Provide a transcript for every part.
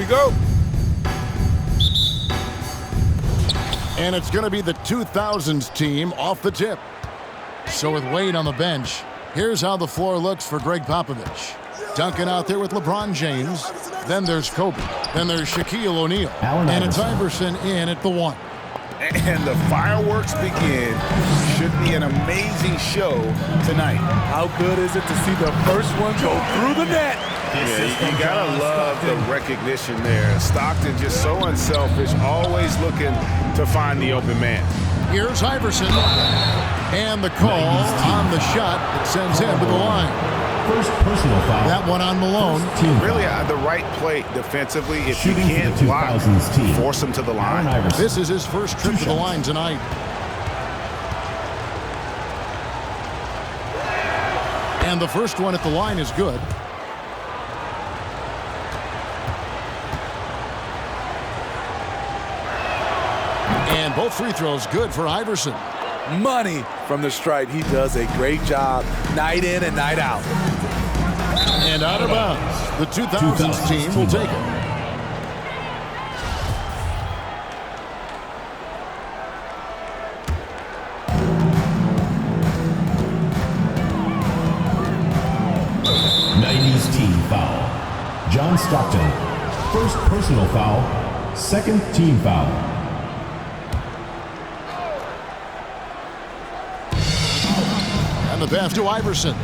go. And it's going to be the 2000's team off the tip. So with Wade on the bench, here's how the floor looks for Greg Popovich. Duncan out there with LeBron James. Then there's Kobe. Then there's Shaquille O'Neal. And it's Iverson in at the 1. And the fireworks begin. Should be an amazing show tonight. How good is it to see the first one go through the net? Yeah, you gotta love the recognition there. Stockton just so unselfish, always looking to find the open man. Here's Iverson. And the call on the shot that sends him to the line. First personal foul. That one on Malone. Really the right play defensively. If you can't block, force him to the line. This is his first trip to the line tonight. And the first one at the line is good. And both free throws good for Iverson. Money from the stripe. He does a great job night in and night out. And out of bounds. The 2000's team will take it. '90's team foul. John Stockton. First personal foul. Second team foul. And the pass to Iverson.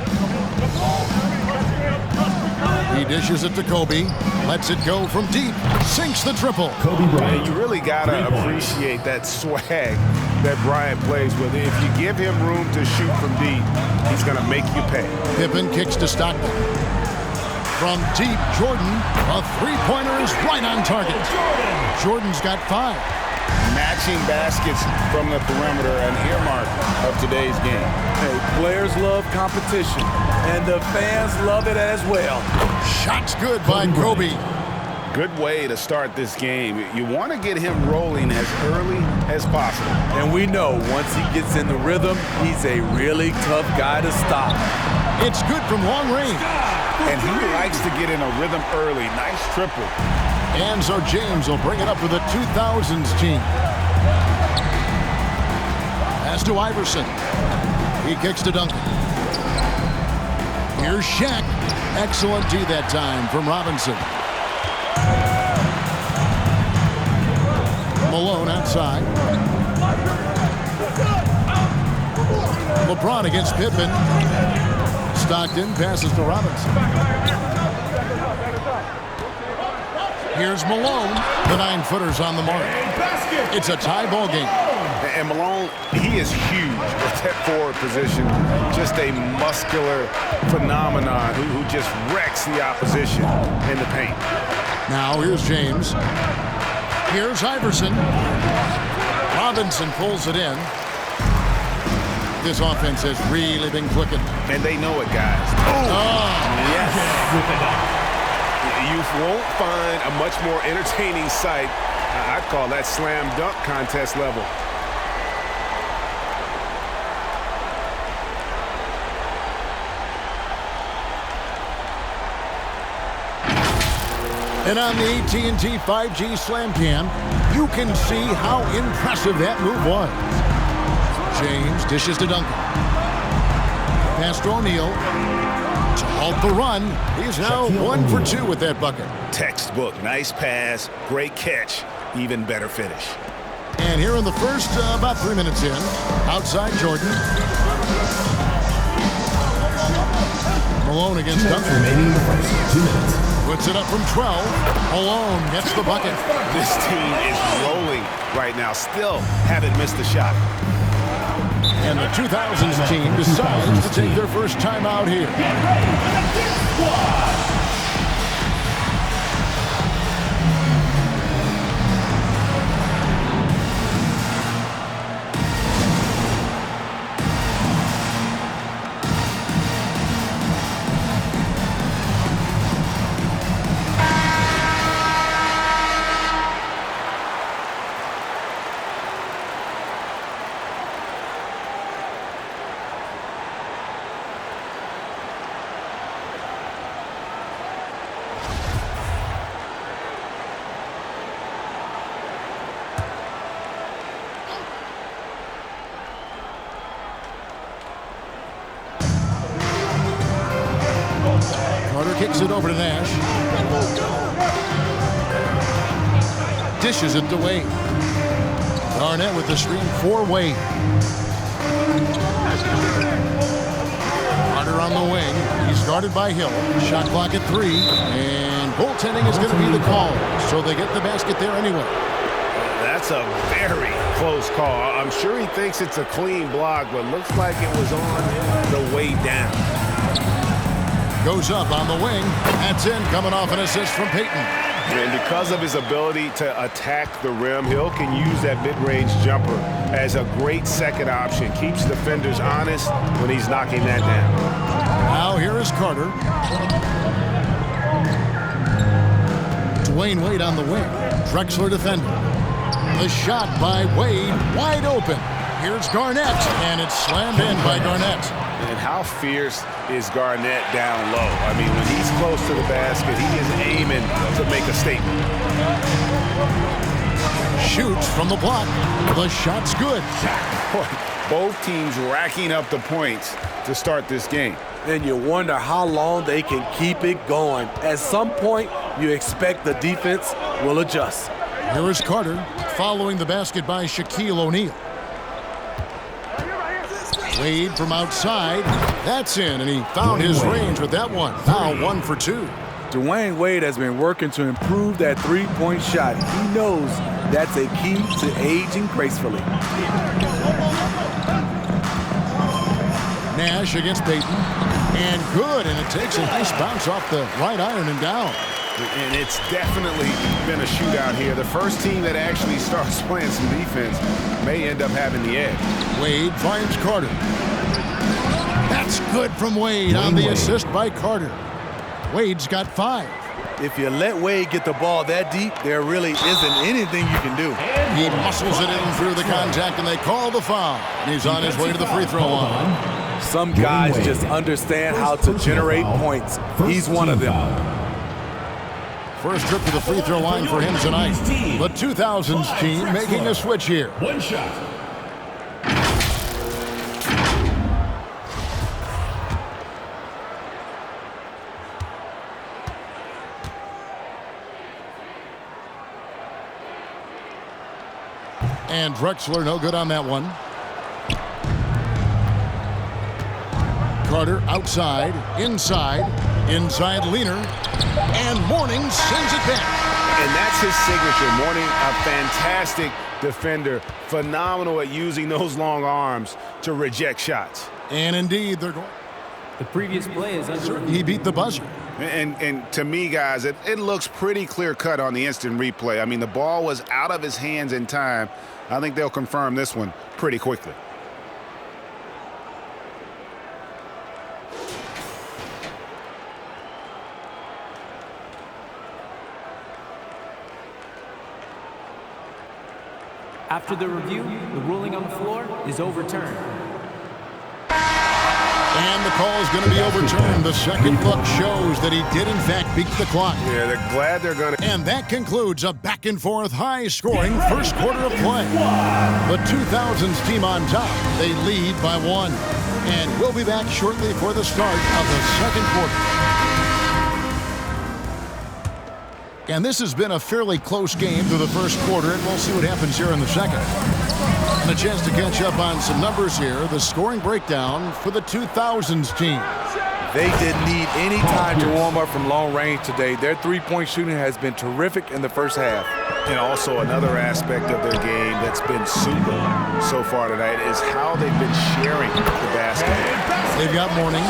He dishes it to Kobe. Lets it go from deep. Sinks the triple. Kobe Bryant. You really got to appreciate that swag that Bryant plays with. If you give him room to shoot from deep, he's going to make you pay. Pippen kicks to Stockton. From deep, Jordan. A three-pointer is right on target. Jordan's got 5. Matching baskets from the perimeter, an earmark of today's game. Hey, players love competition, and the fans love it as well. Shot's good by Kobe. Good way to start this game. You want to get him rolling as early as possible. And we know once he gets in the rhythm, he's a really tough guy to stop. It's good from long range. And he likes to get in a rhythm early. Nice triple. And so James will bring it up for the 2000's team. Pass to Iverson. He kicks to Duncan. Here's Shaq. Excellent D that time from Robinson. Malone outside. LeBron against Pippen. Stockton passes to Robinson. Here's Malone. The 9-footer's on the mark. It's a tie ball game. And Malone, he is huge at that forward position. Just a muscular phenomenon who just wrecks the opposition in the paint. Now here's James. Here's Iverson. Robinson pulls it in. This offense has really been clicking. And they know it, guys. Oh, yes. You won't find a much more entertaining sight. I'd call that slam dunk contest level. And on the AT&T 5G Slam Cam, you can see how impressive that move was. James dishes to Duncan. Pass to O'Neal. To halt the run, he's now 1 for 2 with that bucket. Textbook, nice pass, great catch, even better finish. And here in the first, about 3 minutes in, outside Jordan. Malone against Duncan. Remaining in the first 2 minutes. Puts it up from 12. Malone gets the bucket. This team is rolling right now. Still haven't missed a shot. And the 2000's team decides to take their first time out here. Carter kicks it over to Nash. Dishes it to Wade. Garnett with the screen for Wade. Carter on the wing. He's guarded by Hill. Shot clock at 3. And goaltending is going to be the call. So they get the basket there anyway. That's a very close call. I'm sure he thinks it's a clean block, but looks like it was on the way down. Goes up on the wing. That's in, coming off an assist from Payton. And because of his ability to attack the rim, Hill can use that mid-range jumper as a great second option. Keeps defenders honest when he's knocking that down. Now here is Carter. Dwayne Wade on the wing. Drexler defending. The shot by Wade, wide open. Here's Garnett, and it's slammed in by Garnett. And how fierce is Garnett down low? I mean, when he's close to the basket, he is aiming to make a statement. Shoots from the block. The shot's good. Both teams racking up the points to start this game. And you wonder how long they can keep it going. At some point, you expect the defense will adjust. Here is Carter, following the basket by Shaquille O'Neal. Wade from outside. That's in, and he found his range with that one. Now 1 for 2. Dwayne Wade has been working to improve that three-point shot. He knows that's a key to aging gracefully. Nash against Payton. And good, and it takes a nice bounce off the right iron and down. And it's definitely been a shootout here. The first team that actually starts playing some defense may end up having the edge. Wade finds Carter. That's good from Wade on the assist by Carter. Wade's got 5. If you let Wade get the ball that deep, there really isn't anything you can do. He muscles it in through the contact, and they call the foul. And he's on his way to the free throw line. Some guys just understand how to generate points. He's one of them. First trip to the free throw line for him tonight. The 2000's team making a switch here. One shot. And Drexler no good on that one. Carter outside, inside leaner, and Mourning sends it back. And that's his signature. Mourning, a fantastic defender, phenomenal at using those long arms to reject shots. And indeed, they're going. The previous play is under. He beat the buzzer. And to me, guys, it looks pretty clear-cut on the instant replay. I mean, the ball was out of his hands in time. I think they'll confirm this one pretty quickly. After the review, the ruling on the floor is overturned. And the call is going to be overturned. The second look shows that he did, in fact, beat the clock. Yeah, they're glad they're going to. And that concludes a back-and-forth, high-scoring first quarter of play. The 2000's team on top. They lead by 1. And we'll be back shortly for the start of the second quarter. And this has been a fairly close game through the first quarter, and we'll see what happens here in the second. And a chance to catch up on some numbers here. The scoring breakdown for the 2000's team. They didn't need any time to warm up from long range today. Their three-point shooting has been terrific in the first half. And also another aspect of their game that's been super so far tonight is how they've been sharing the basket. They've got Mourning.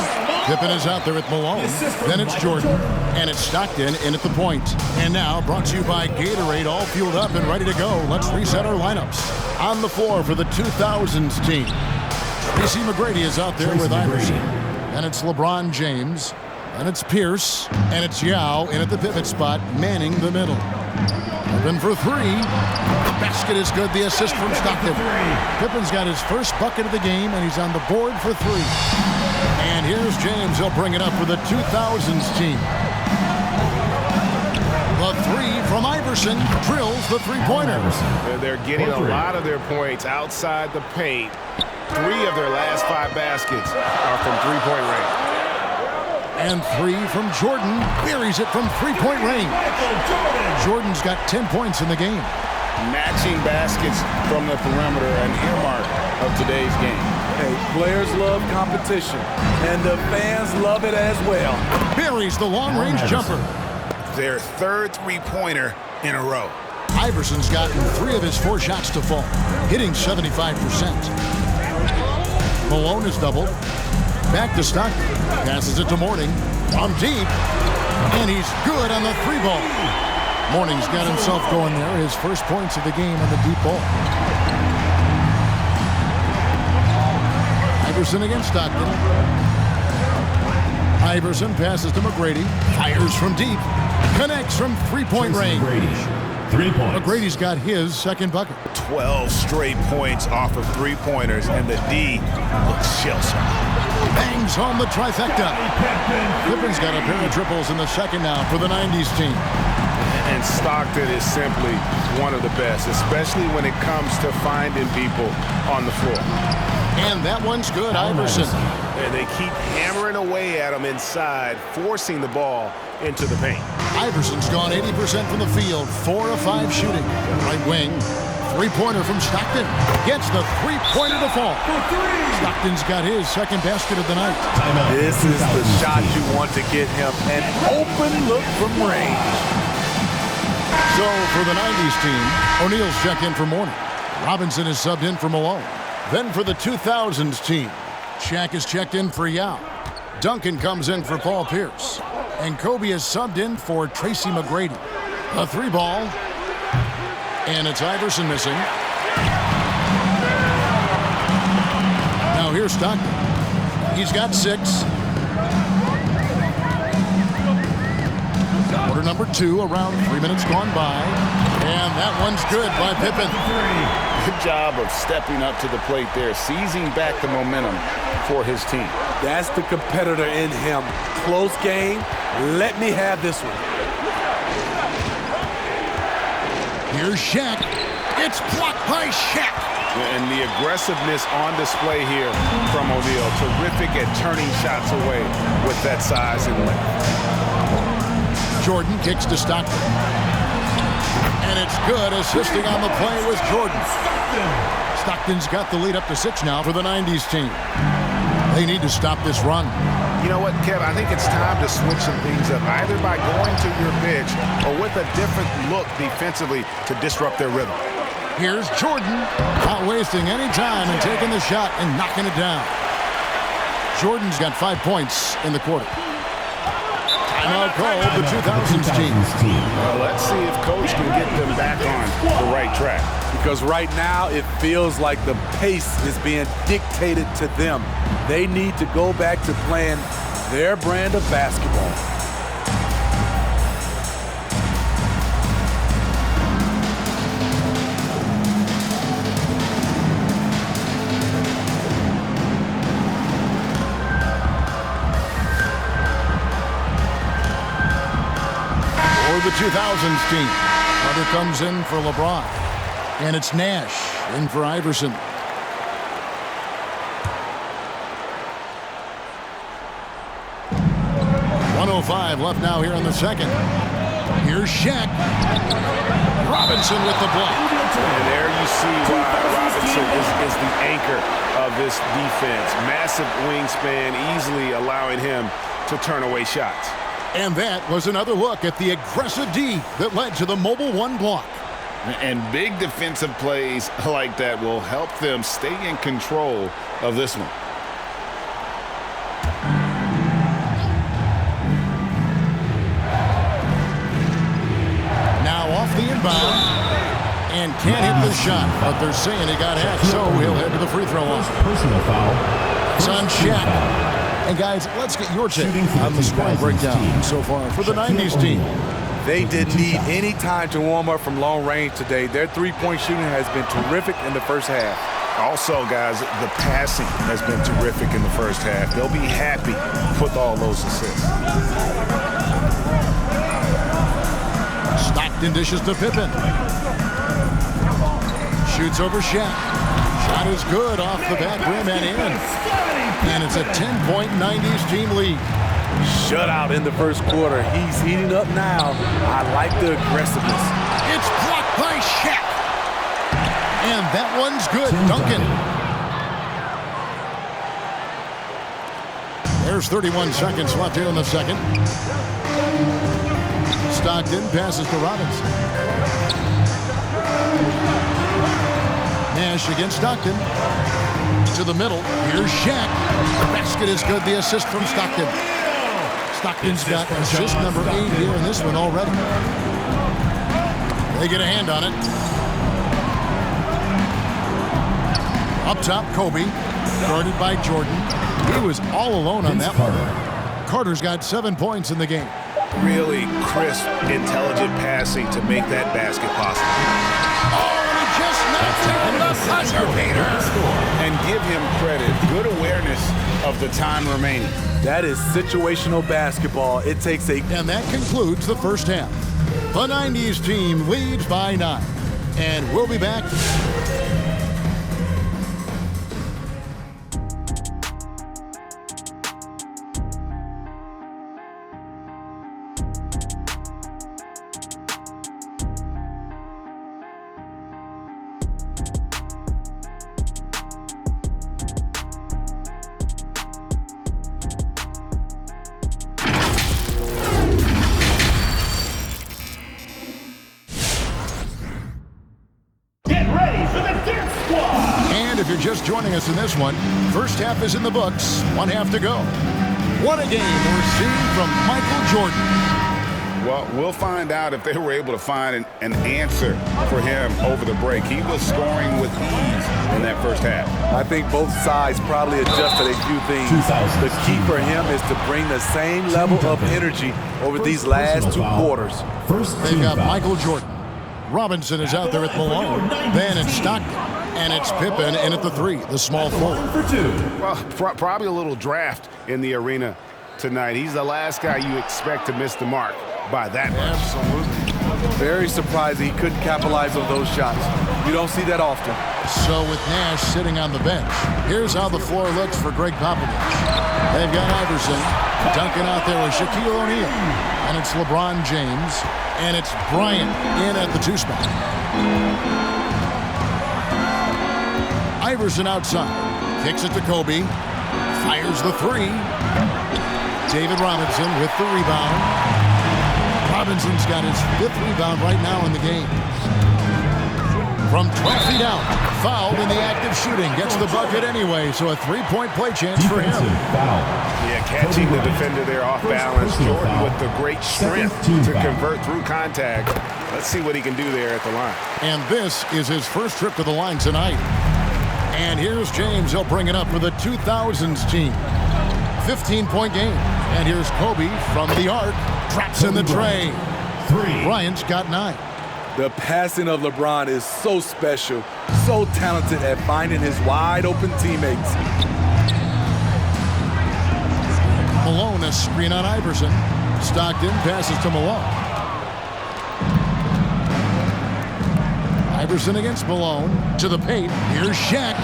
Pippen is out there at Malone. Then it's Jordan. And it's Stockton in at the point. And now, brought to you by Gatorade, all fueled up and ready to go. Let's reset our lineups. On the floor for the 2000's team. Tracy McGrady is out there with Iverson. And it's LeBron James. And it's Pierce. And it's Yao in at the pivot spot, manning the middle. Pippen for 3. The basket is good. The assist from Stockton. Pippen's got his first bucket of the game, and he's on the board for 3. And here's James. He'll bring it up for the 2000's team. The 3 from Iverson drills the three-pointer. They're getting a lot of their points outside the paint. 3 of their last 5 baskets are from three-point range. And three from Jordan. Buries it from three-point range. Jordan's got 10 points in the game. Matching baskets from the perimeter, an earmark of today's game. Hey, players love competition, and the fans love it as well. Buries the long-range jumper. Their third three-pointer in a row. Iverson's gotten 3 of his 4 shots to fall, hitting 75%. Malone is doubled. Back to Stockton. Passes it to Mourning. From deep. And he's good on the 3-ball. Mourning's got himself going there. His first points of the game on the deep ball. Iverson against Stockton. Iverson passes to McGrady. Fires from deep. Connects from three-point range. 3 points. McGrady's got his second bucket. 12 straight points off of three-pointers, and the D looks shell-shocked. Bangs home the trifecta. Pippen's got a pair of triples in the second now for the 90s team. And Stockton is simply one of the best, especially when it comes to finding people on the floor. And that one's good, Iverson. And they keep hammering away at him inside, forcing the ball into the paint. Iverson's gone 80% from the field, 4 of 5 shooting. Right wing, three-pointer from Stockton. Gets the three-pointer to fall. Stockton's got his second basket of the night. This is the shot you want to get him, an open look from range. So for the 90s team, O'Neal's checked in for Mourning. Robinson is subbed in for Malone. Then for the 2000s team, Shaq is checked in for Yao. Duncan comes in for Paul Pierce. And Kobe is subbed in for Tracy McGrady. A 3-ball. And it's Iverson missing. Now here's Stockton. He's got 6. Quarter number 2, around 3 minutes gone by. And that one's good by Pippen. Good job of stepping up to the plate there, seizing back the momentum for his team. That's the competitor in him. Close game. Let me have this one. Here's Shaq. It's blocked by Shaq. And the aggressiveness on display here from O'Neal. Terrific at turning shots away with that size and length. Jordan kicks to Stockton. And it's good, assisting on the play with Jordan. Stockton's got the lead up to 6 now for the 90s team. They need to stop this run. You know what, Kev? I think it's time to switch some things up, either by going to your bench or with a different look defensively to disrupt their rhythm. Here's Jordan, not wasting any time and taking the shot and knocking it down. Jordan's got 5 points in the quarter. Timeout called the 2000s team. Well, let's see if Coach can get them back on the right track. Because right now it feels like the pace is being dictated to them. They need to go back to playing their brand of basketball. For the 2000s team, Carter comes in for LeBron. And it's Nash in for Iverson. .105 left now here in the second. Here's Shaq. Robinson with the block. And there you see why Robinson is the anchor of this defense. Massive wingspan, easily allowing him to turn away shots. And that was another look at the aggressive D that led to the mobile 1 block. And big defensive plays like that will help them stay in control of this one. Now off the inbound. And can't hit the shot, but they're saying he got half, so he'll head to the free throw line. Personal foul. It's on Shaq. And guys, let's get your take on the scoring breakdown so far for the 90s team. They didn't need any time to warm up from long range today. Their three-point shooting has been terrific in the first half. Also, guys, the passing has been terrific in the first half. They'll be happy with all those assists. Stockton dishes to Pippen. Shoots over Shaq. Shot is good off the back rim and in. And it's a 10-point 90s team lead. shutout in the first quarter. He's heating up now. I like the aggressiveness. It's blocked by Shaq. And that one's good. Duncan. There's 31 seconds left here in the second. Stockton passes to Robinson. Nash against Stockton. To the middle. Here's Shaq. The basket is good. The assist from Stockton. Stockton's got assist number 8 here in this one already. They get a hand on it. Up top, Kobe. Guarded by Jordan. He was all alone on that one. Carter's got 7 points in the game. Really crisp, intelligent passing to make that basket possible. Oh, and he just knocked down the buzzer beater. And give him credit. Good awareness of the time remaining. That is situational basketball. It takes a... And that concludes the first half. The 90s team leads by 9. And we'll be back. If you're just joining us in this one, first half is in the books, 1 half to go. What a game we're seeing from Michael Jordan. Well, we'll find out if they were able to find an answer for him over the break. He was scoring with ease in that first half. I think both sides probably adjusted a few things. The key for him is to bring the same level of energy over these last 2 quarters. They've got Michael Jordan. Robinson is out there at Malone. Then it's Stockton. And it's Pippen in at the 3, the small forward. Well, probably a little draft in the arena tonight. He's the last guy you expect to miss the mark by that much. Absolutely. Very surprising he couldn't capitalize on those shots. You don't see that often. So with Nash sitting on the bench, here's how the floor looks for Greg Popovich. They've got Iverson. Duncan out there with Shaquille O'Neal. And it's LeBron James. And it's Bryant in at the 2 spot. Iverson outside, kicks it to Kobe, fires the 3. David Robinson with the rebound. Robinson's got his 5th rebound right now in the game. From 12 feet out, fouled in the act of shooting, gets the bucket anyway, so a 3-point play chance for him. Yeah, catching the defender there off balance. Jordan with the great strength to convert through contact. Let's see what he can do there at the line. And this is his first trip to the line tonight. And here's James. He'll bring it up for the 2000's team. 15-point game. And here's Kobe from the arc. Traps in the tray. Bryant's got 9. The passing of LeBron is so special, so talented at finding his wide-open teammates. Malone, a screen on Iverson. Stockton passes to Malone. Iverson against Malone. To the paint. Here's Shaq.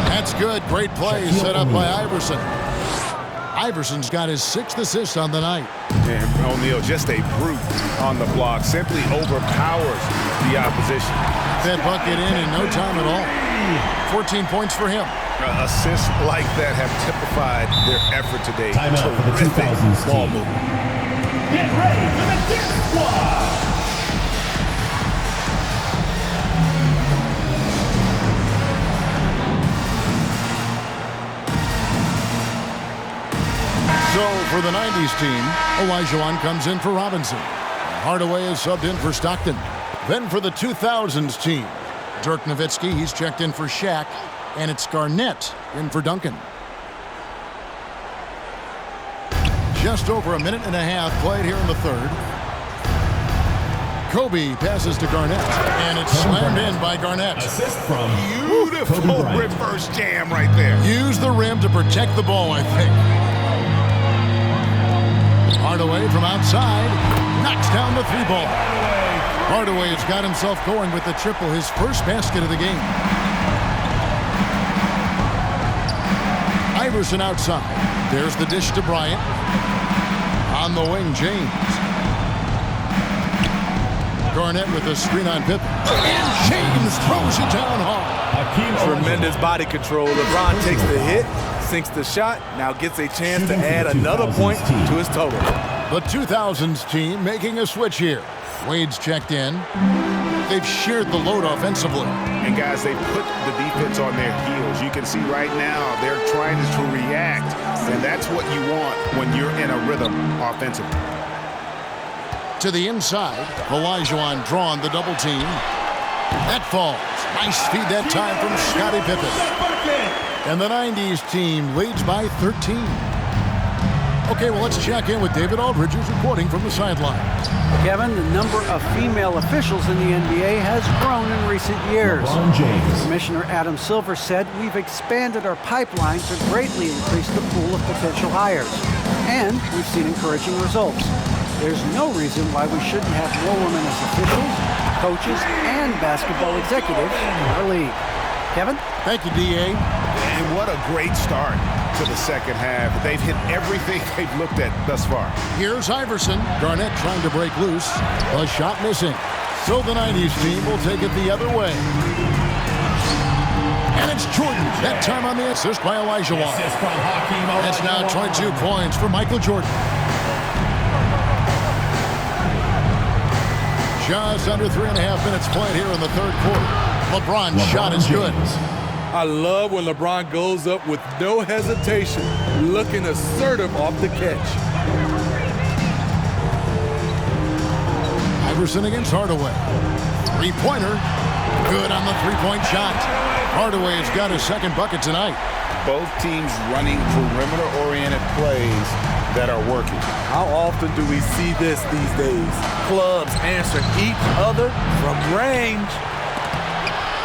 That's good. Great play set up by Iverson. Iverson's got his 6th assist on the night. And O'Neal, just a brute on the block. Simply overpowers the opposition. That bucket in no time at all. 14 points for him. Assists like that have typified their effort today. Timeout for the 2000's ball team. movement. Get ready for the dip squad. So for the 90s team, Olajuwon comes in for Robinson. Hardaway is subbed in for Stockton. Then for the 2000s team, Dirk Nowitzki, he's checked in for Shaq, and it's Garnett in for Duncan. Just over a minute and a half played here in the 3rd. Kobe passes to Garnett, and it's slammed in by Garnett. Assist from Beautiful reverse jam right there. Use the rim to protect the ball, I think. Hardaway from outside, knocks down the 3-ball. Hardaway has got himself going with the triple, his first basket of the game. Iverson outside. There's the dish to Bryant. On the wing, James. Garnett with a screen on Pippen. And James throws it down hard. Tremendous body control. LeBron takes the hit, sinks the shot, now gets a chance to add another point to his total. The 2000's team making a switch here. Wade's checked in. They've shared the load offensively. And guys, they put the defense on their heels. You can see right now they're trying to react, and that's what you want when you're in a rhythm offensively. To the inside, Olajuwon drawn the double team. That falls. Nice feed that time from Scottie Pippen. And the 90's team leads by 13. Okay, well, let's check in with David Aldridge, who's reporting from the sidelines. Kevin, the number of female officials in the NBA has grown in recent years. Commissioner Adam Silver said, "We've expanded our pipeline to greatly increase the pool of potential hires. And we've seen encouraging results. There's no reason why we shouldn't have more women as officials, coaches, and basketball executives in our league." Kevin? Thank you, D.A. And what a great start to the second half. They've hit everything they've looked at thus far. Here's Iverson. Garnett trying to break loose. A shot missing. So the 90's team will take it the other way. And it's Jordan. That time on the assist by Olajuwon. That's now 22 points for Michael Jordan. Just under 3.5 minutes played here in the third quarter. LeBron's shot is good. I love when LeBron goes up with no hesitation, looking assertive off the catch. Iverson against Hardaway. Three-pointer. Good on the three-point shot. Hardaway has got his second bucket tonight. Both teams running perimeter-oriented plays that are working. How often do we see this these days? Clubs answer each other from range.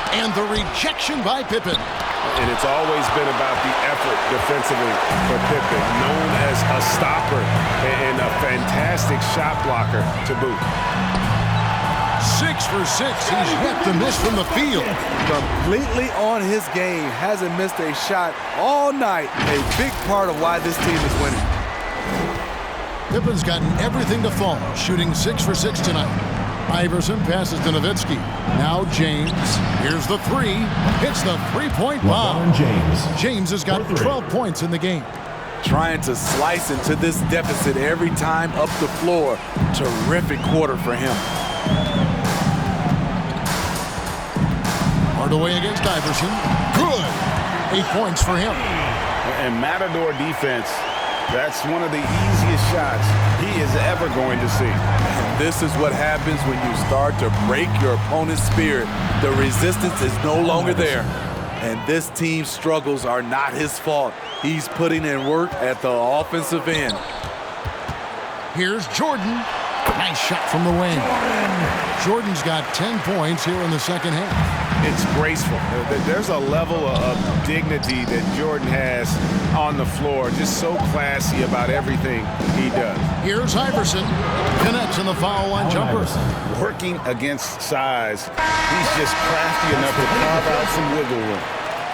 And the rejection by Pippen. And it's always been about the effort defensively for Pippen, known as a stopper and a fantastic shot blocker to boot. 6 for 6. He's yet to miss from the field. Completely on his game. Hasn't missed a shot all night. A big part of why this team is winning. Pippen's gotten everything to fall, shooting 6 for 6 tonight. Iverson passes to Nowitzki. Now James. Here's the three. Hits the three-point bomb. James has got 12 points in the game. Trying to slice into this deficit every time up the floor. Terrific quarter for him. Hardaway against Iverson. Good. 8 points for him. And Matador defense, that's one of the easiest shots he is ever going to see. And this is what happens when you start to break your opponent's spirit. The resistance is no longer there. And this team's struggles are not his fault. He's putting in work at the offensive end. Here's Jordan. Nice shot from the wing. Jordan's got 10 points here in the second half. It's graceful. There's a level of dignity that Jordan has on the floor. Just so classy about everything he does. Here's Iverson. Connects in the foul line jumper. Working against size. He's just crafty enough to carve out some wiggle room.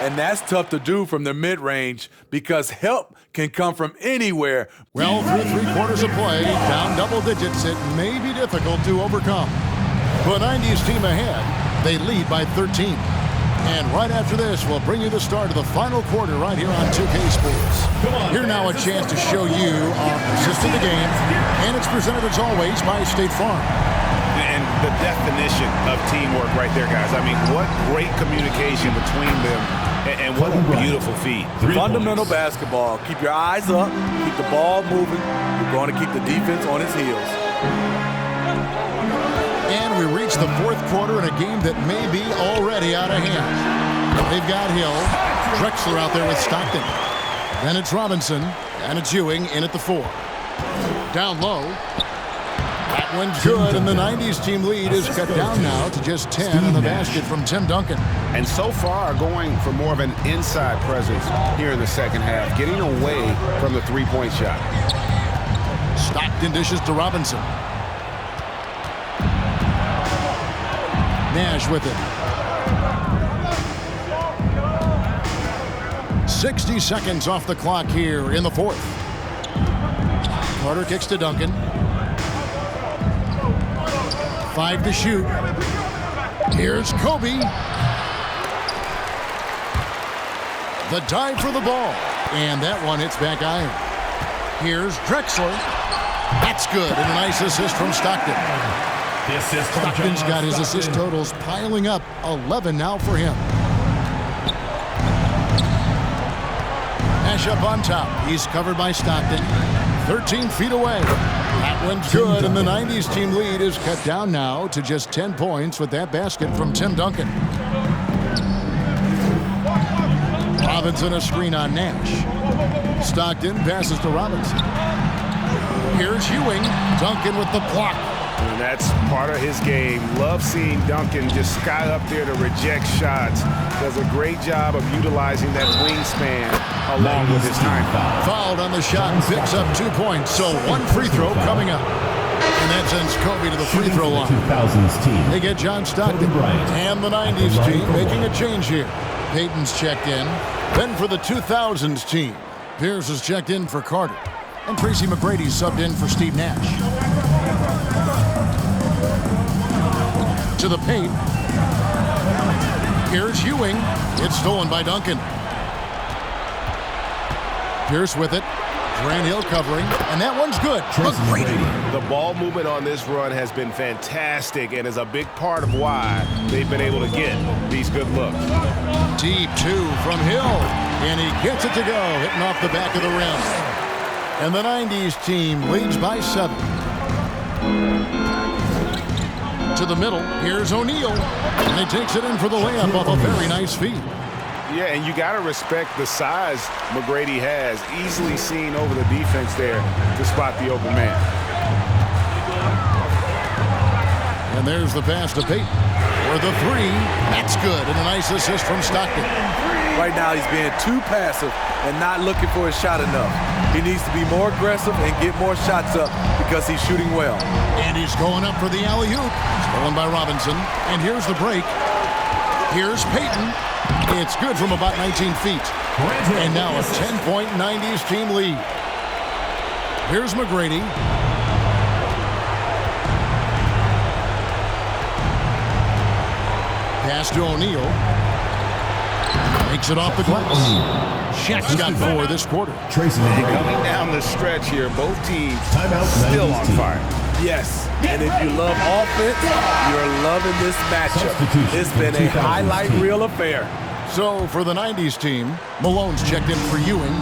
And that's tough to do from the mid-range because help can come from anywhere. Well, through 3 quarters of play, down double digits, it may be difficult to overcome. The 90's team ahead. They lead by 13. And right after this, we'll bring you the start of the final quarter right here on 2K Sports. Here now a chance to show you our assist of the game. And it's presented as always by State Farm. And the definition of teamwork right there, guys. I mean, what great communication between them, and what a beautiful feed. Fundamental basketball. Keep your eyes up, keep the ball moving. You're going to keep the defense on its heels. And we reach the fourth quarter in a game that may be already out of hand. They've got Hill, Drexler out there with Stockton. Then it's Robinson, and it's Ewing in at the 4. Down low. That one's good, and the 90's team lead is cut down now to just 10 in the basket from Tim Duncan. And so far going for more of an inside presence here in the second half, getting away from the three-point shot. Stockton dishes to Robinson. Nash with it. 60 seconds off the clock here in the fourth. Carter kicks to Duncan. 5 to shoot. Here's Kobe. The dive for the ball. And that one hits back iron. Here's Drexler. That's good. And a nice assist from Stockton. Stockton's got his assist totals piling up. 11 now for him. Nash up on top. He's covered by Stockton. 13 feet away. That one's good, and the 90s team lead is cut down now to just 10 points with that basket from Tim Duncan. Robinson a screen on Nash. Stockton passes to Robinson. Here's Ewing. Duncan with the block. And that's part of his game. Love seeing Duncan just sky up there to reject shots. Does a great job of utilizing that wingspan along with his time. Fouled on the shot and picks up 2 points. So one free throw coming up. And that sends Kobe to the free throw line. 2000's team. They get John Stockton. And the 90s team making a change here. Payton's checked in. Then for the 2000s team, Pierce has checked in for Carter. And Tracy McGrady subbed in for Steve Nash. To the paint. Here's Ewing. It's stolen by Duncan. Pierce with it. Grant Hill covering. And that one's good. McGrady. The ball movement on this run has been fantastic and is a big part of why they've been able to get these good looks. Deep 2 from Hill. And he gets it to go. Hitting off the back of the rim. And the 90s team leads by 7. To the middle, here's O'Neal. And he takes it in for the layup off a very nice feed. Yeah, and you got to respect the size McGrady has. Easily seen over the defense there to spot the open man. And there's the pass to Payton. For the 3, that's good. And a nice assist from Stockton. Right now, he's being too passive and not looking for his shot enough. He needs to be more aggressive and get more shots up because he's shooting well. And he's going up for the alley-oop. Stolen by Robinson. And here's the break. Here's Payton. It's good from about 19 feet. And now a 10-point 90s team lead. Here's McGrady. Pass to O'Neal. Makes it off the glass. Shaq's got 4 this quarter. Coming down the stretch here, both teams still on fire. Yes, and if you love offense, you're loving this matchup. It's been a highlight reel affair. So for the 90s team, Malone's checked in for Ewing.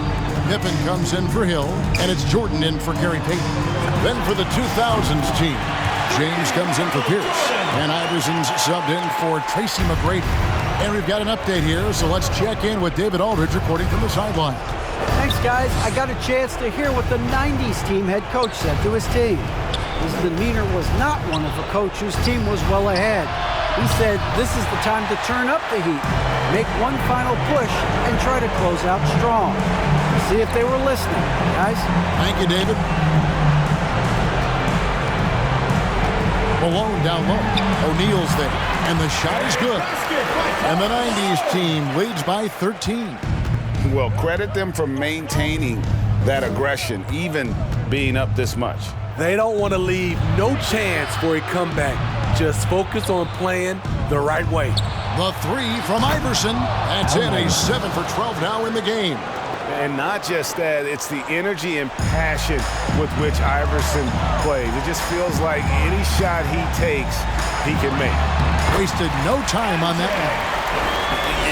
Pippen comes in for Hill, and it's Jordan in for Gary Payton. Then for the 2000s team, James comes in for Pierce, and Iverson's subbed in for Tracy McGrady. And we've got an update here, so let's check in with David Aldridge reporting from the sideline. Thanks, guys. I got a chance to hear what the 90s team head coach said to his team. His demeanor was not one of a coach whose team was well ahead. He said this is the time to turn up the heat, make one final push, and try to close out strong. See if they were listening, guys. Thank you, David. Malone down low. O'Neal's there, and the shot is good. And the 90s team leads by 13. Well, credit them for maintaining that aggression, even being up this much. They don't want to leave no chance for a comeback. Just focus on playing the right way. The 3 from Iverson. That's it, a 7 for 12 now in the game. And not just that, it's the energy and passion with which Iverson plays. It just feels like any shot he takes, he can make. Wasted no time on that one.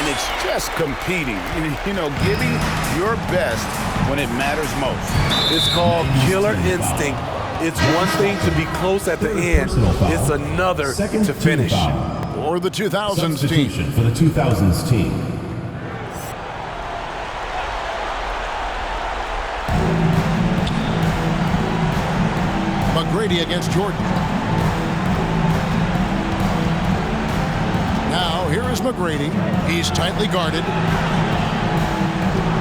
And it's just competing, you know, giving your best when it matters most. It's called killer instinct. It's one thing to be close at the end. It's another to finish. Or the 2000s team. Substitution for the 2000s team. McGrady against Jordan. Now, here is McGrady. He's tightly guarded.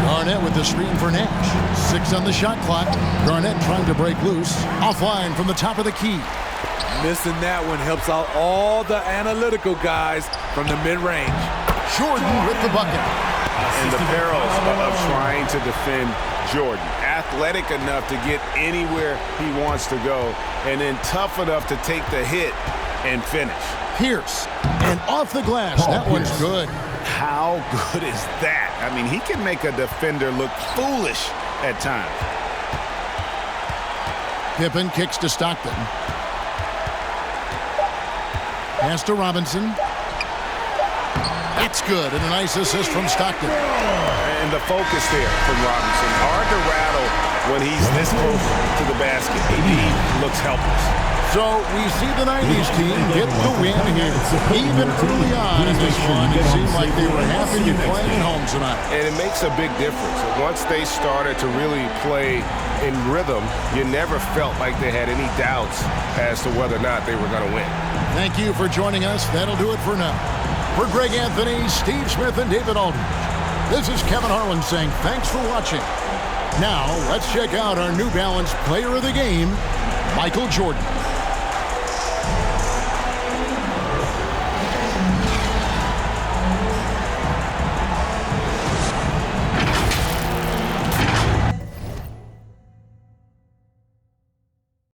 Garnett with the screen for Nash. 6 on the shot clock. Garnett trying to break loose. Offline from the top of the key. Missing that one helps out all the analytical guys from the mid-range. Jordan with the bucket. and the perils of trying to defend Jordan. Athletic enough to get anywhere he wants to go, and then tough enough to take the hit and finish. Pierce, and off the glass. That one's good. How good is that? I mean, he can make a defender look foolish at times. Pippen kicks to Stockton. Pass to Robinson. That's good, and a nice assist from Stockton. And the focus there from Robinson. Hard to rattle when he's this close to the basket. He looks helpless. So we see the 90's team get the win here. Even early on in this one, it seemed like they were happy to be playing at home tonight. And it makes a big difference. Once they started to really play in rhythm, you never felt like they had any doubts as to whether or not they were going to win. Thank you for joining us. That'll do it for now. For Greg Anthony, Steve Smith, and David Aldridge, this is Kevin Harlan saying thanks for watching. Now, let's check out our New Balance Player of the Game, Michael Jordan.